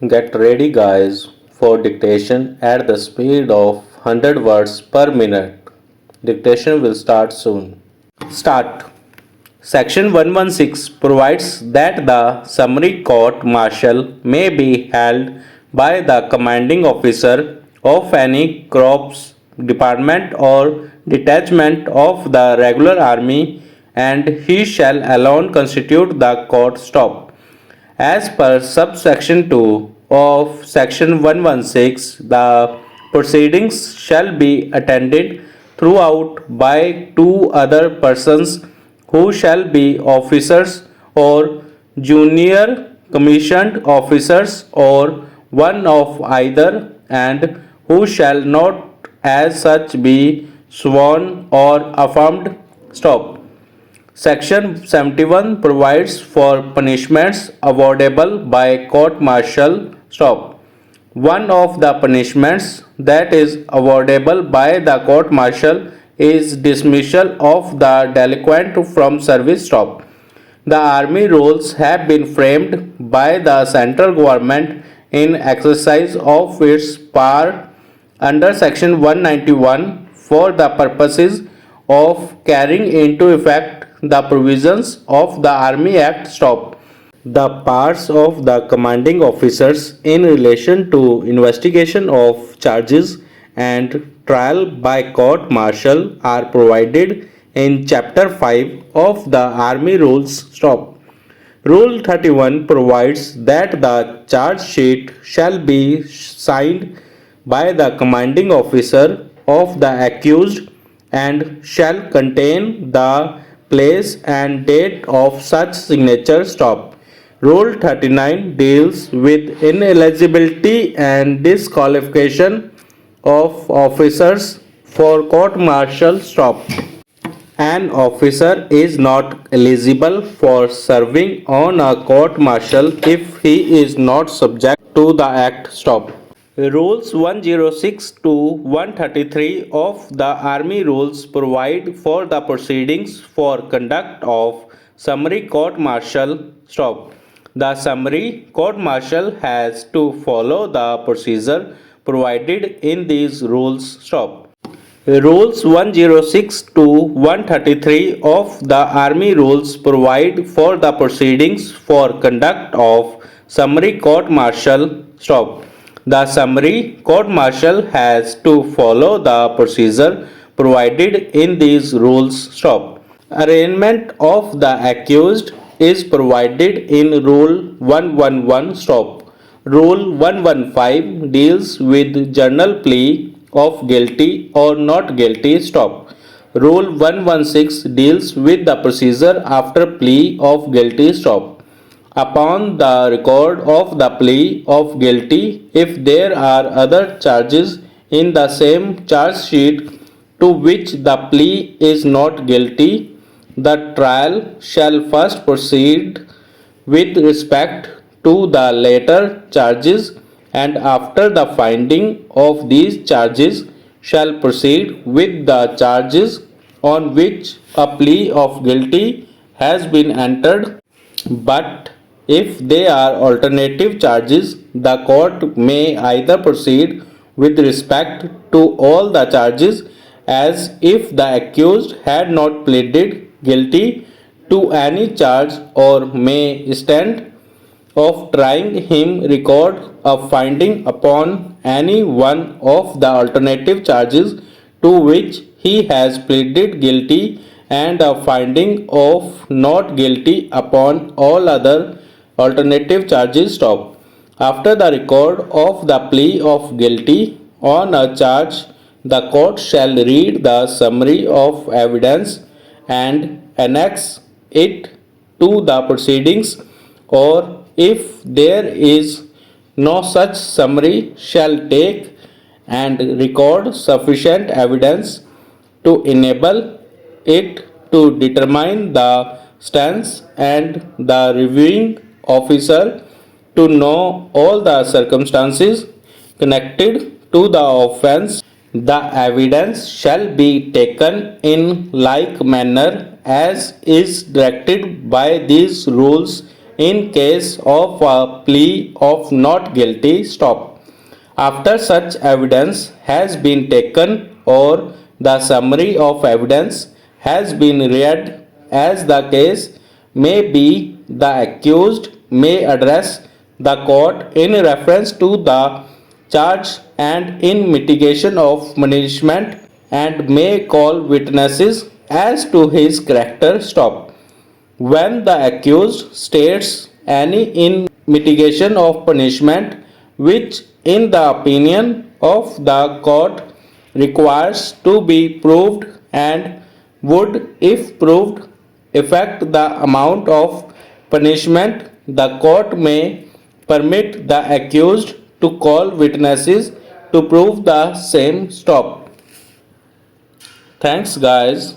Get ready, guys, for dictation at the speed of 100 words per minute. Dictation will start soon. Start. Section 116 provides that the summary court martial may be held by the commanding officer of any corps, department, or detachment of the regular army, and he shall alone constitute the court. Stop. As per subsection 2 of section 116, the proceedings shall be attended throughout by two other persons who shall be officers or junior commissioned officers or one of either, and who shall not as such be sworn or affirmed. Stop. Section 71 provides for punishments awardable by court martial. Stop. One of the punishments that is awardable by the court martial is dismissal of the delinquent from service. Stop. The army rules have been framed by the central government in exercise of its power under section 191 for the purposes of carrying into effect the provisions of the Army Act. Stop. The powers of the commanding officers in relation to investigation of charges and trial by court martial are provided in chapter 5 of the Army Rules. Stop. Rule 31 provides that the charge sheet shall be signed by the commanding officer of the accused and shall contain the place and date of such signature. Stop. Rule 39 deals with ineligibility and disqualification of officers for court martial. Stop. An officer is not eligible for serving on a court martial if he is not subject to the act. Stop. Rules 106 to 133 of the Army Rules provide for the proceedings for conduct of summary court martial. Stop. The summary court martial has to follow the procedure provided in these rules. Stop. Rules 106 to 133 of the Army Rules provide for the proceedings for conduct of summary court martial. Stop. The summary court martial has to follow the procedure provided in these rules. Stop. Arraignment of the accused is provided in Rule 111. Stop. Rule 115 deals with general plea of guilty or not guilty. Stop. Rule 116 deals with the procedure after plea of guilty. Stop. Upon the record of the plea of guilty, if there are other charges in the same charge sheet to which the plea is not guilty, the trial shall first proceed with respect to the later charges, and after the finding of these charges shall proceed with the charges on which a plea of guilty has been entered. But if they are alternative charges, the court may either proceed with respect to all the charges as if the accused had not pleaded guilty to any charge, or may stand of trying him record a finding upon any one of the alternative charges to which he has pleaded guilty, and a finding of not guilty upon all other alternative charges. Stop. After the record of the plea of guilty on a charge, the court shall read the summary of evidence and annex it to the proceedings, or if there is no such summary, shall take and record sufficient evidence to enable it to determine the stance, and the reviewing officer to know all the circumstances connected to the offense. The evidence shall be taken in like manner as is directed by these rules in case of a plea of not guilty. Stop. After such evidence has been taken or the summary of evidence has been read, as the case may be, the accused may address the court in reference to the charge and in mitigation of punishment and may call witnesses as to his character. Stop. When the accused states any in mitigation of punishment which in the opinion of the court requires to be proved and would, if proved, affect the amount of punishment, the court may permit the accused to call witnesses to prove the same. Stop. Thanks, guys.